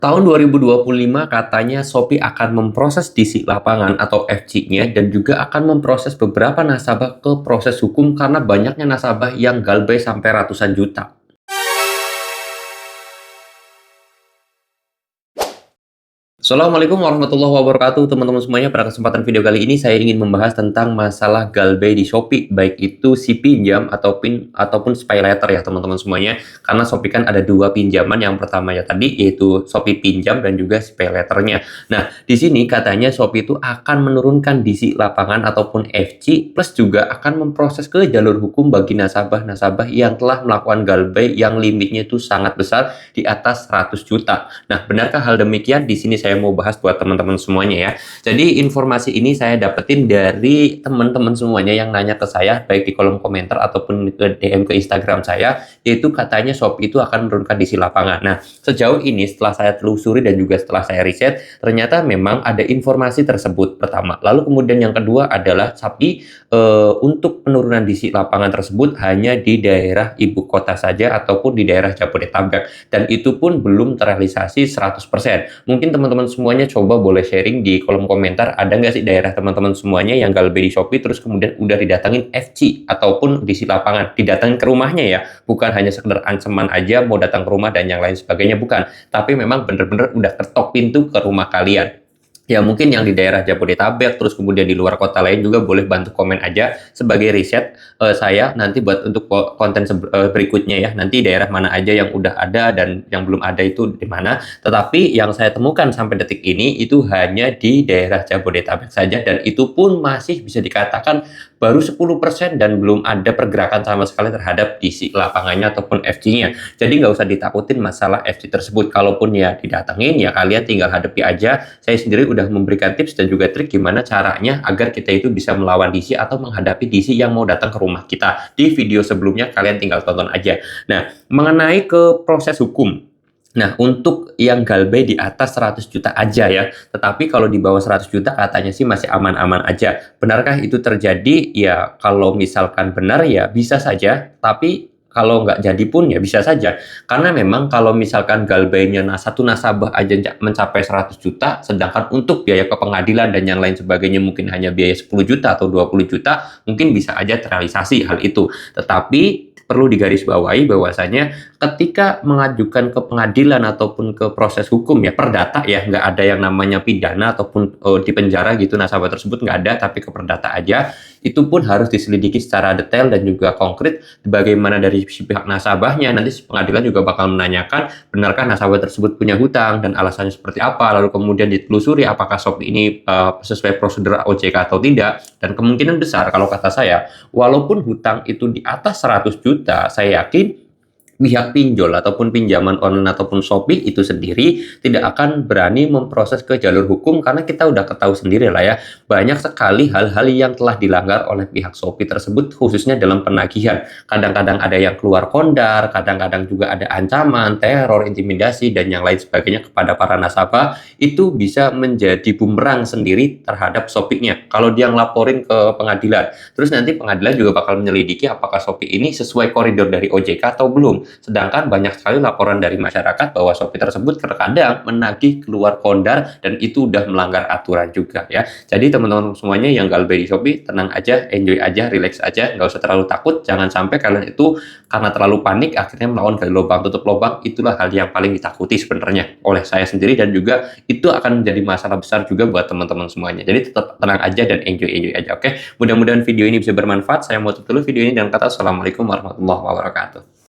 Tahun 2025 katanya Shopee akan memproses DC lapangan atau FC-nya dan juga akan memproses beberapa nasabah ke proses hukum karena banyaknya nasabah yang galbay sampai ratusan juta. Assalamualaikum warahmatullahi wabarakatuh teman-teman semuanya. Pada kesempatan video kali ini saya ingin membahas tentang masalah galbay di Shopee, baik itu si pinjam ataupun pay later ya teman-teman semuanya. Karena Shopee kan ada dua pinjaman, yang pertama ya tadi yaitu Shopee pinjam dan juga si pay letternya. Nah, di sini katanya Shopee itu akan menurunkan DC lapangan ataupun FC, plus juga akan memproses ke jalur hukum bagi nasabah-nasabah yang telah melakukan galbay yang limitnya itu sangat besar di atas 100 juta. Nah, benarkah hal demikian? Di sini saya mau bahas buat teman-teman semuanya ya. Jadi informasi ini saya dapetin dari teman-teman semuanya yang nanya ke saya, baik di kolom komentar ataupun ke DM ke Instagram saya, yaitu katanya Shopee itu akan menurunkan DC lapangan. Nah, sejauh ini setelah saya telusuri dan juga setelah saya riset, ternyata memang ada informasi tersebut pertama. Lalu kemudian yang kedua adalah Shopee untuk penurunan DC lapangan tersebut hanya di daerah ibu kota saja ataupun di daerah Jabodetabek, dan itu pun belum terrealisasi 100%. Mungkin teman-teman semuanya coba boleh sharing di kolom komentar, ada nggak sih daerah teman-teman semuanya yang galbay di Shopee terus kemudian udah didatangin FC ataupun DC lapangan, didatangin ke rumahnya ya, bukan hanya sekedar ancaman aja mau datang ke rumah dan yang lain sebagainya, bukan, tapi memang bener-bener udah ketok pintu ke rumah kalian. Ya mungkin yang di daerah Jabodetabek, terus kemudian di luar kota lain juga boleh bantu komen aja sebagai riset saya nanti buat untuk konten berikutnya ya. Nanti daerah mana aja yang udah ada dan yang belum ada itu di mana. Tetapi yang saya temukan sampai detik ini itu hanya di daerah Jabodetabek saja, dan itu pun masih bisa dikatakan baru 10% dan belum ada pergerakan sama sekali terhadap isi lapangannya ataupun FC-nya. Jadi nggak usah ditakutin masalah FC tersebut. Kalaupun ya didatengin, ya kalian tinggal hadapi aja. Saya sendiri udah memberikan tips dan juga trik gimana caranya agar kita itu bisa melawan DC atau menghadapi DC yang mau datang ke rumah kita. Di video sebelumnya kalian tinggal tonton aja. Nah, mengenai ke proses hukum. Nah, untuk yang galbay di atas 100 juta aja ya, tetapi kalau di bawah 100 juta katanya sih masih aman-aman aja. Benarkah itu terjadi? Ya, kalau misalkan benar ya bisa saja, tapi kalau nggak jadi pun ya bisa saja. Karena memang kalau misalkan galbaynya satu nasabah aja mencapai 100 juta, sedangkan untuk biaya ke pengadilan dan yang lain sebagainya mungkin hanya biaya 10 juta atau 20 juta, mungkin bisa aja terrealisasi hal itu. Tetapi perlu digarisbawahi bahwasanya ketika mengajukan ke pengadilan ataupun ke proses hukum ya perdata ya, nggak ada yang namanya pidana ataupun di penjara gitu nasabah tersebut, nggak ada, tapi ke perdata aja. Itu pun harus diselidiki secara detail dan juga konkret bagaimana dari pihak nasabahnya. Nanti pengadilan juga bakal menanyakan benarkah nasabah tersebut punya hutang dan alasannya seperti apa, lalu kemudian ditelusuri apakah Shopee ini sesuai prosedur OJK atau tidak. Dan kemungkinan besar kalau kata saya, walaupun hutang itu di atas 100 juta, saya yakin pihak pinjol ataupun pinjaman online ataupun Shopee itu sendiri tidak akan berani memproses ke jalur hukum, karena kita udah ketahui sendiri lah ya, banyak sekali hal-hal yang telah dilanggar oleh pihak Shopee tersebut, khususnya dalam penagihan. Kadang-kadang ada yang keluar kondar, kadang-kadang juga ada ancaman, teror, intimidasi, dan yang lain sebagainya kepada para nasabah. Itu bisa menjadi bumerang sendiri terhadap Shopee-nya kalau dia ngelaporin ke pengadilan. Terus nanti pengadilan juga bakal menyelidiki apakah Shopee ini sesuai koridor dari OJK atau belum. Sedangkan banyak sekali laporan dari masyarakat bahwa Shopee tersebut terkadang menagih keluar kondar dan itu udah melanggar aturan juga ya. Jadi teman-teman semuanya yang galbay di Shopee, tenang aja, enjoy aja, relax aja, nggak usah terlalu takut. Jangan sampai kalian itu karena terlalu panik akhirnya melawan gali lubang tutup lubang. Itulah hal yang paling ditakuti sebenarnya oleh saya sendiri, dan juga itu akan menjadi masalah besar juga buat teman-teman semuanya. Jadi tetap tenang aja dan enjoy aja, oke? Mudah-mudahan video ini bisa bermanfaat. Saya mau tutup dulu video ini dengan kata assalamualaikum warahmatullahi wabarakatuh.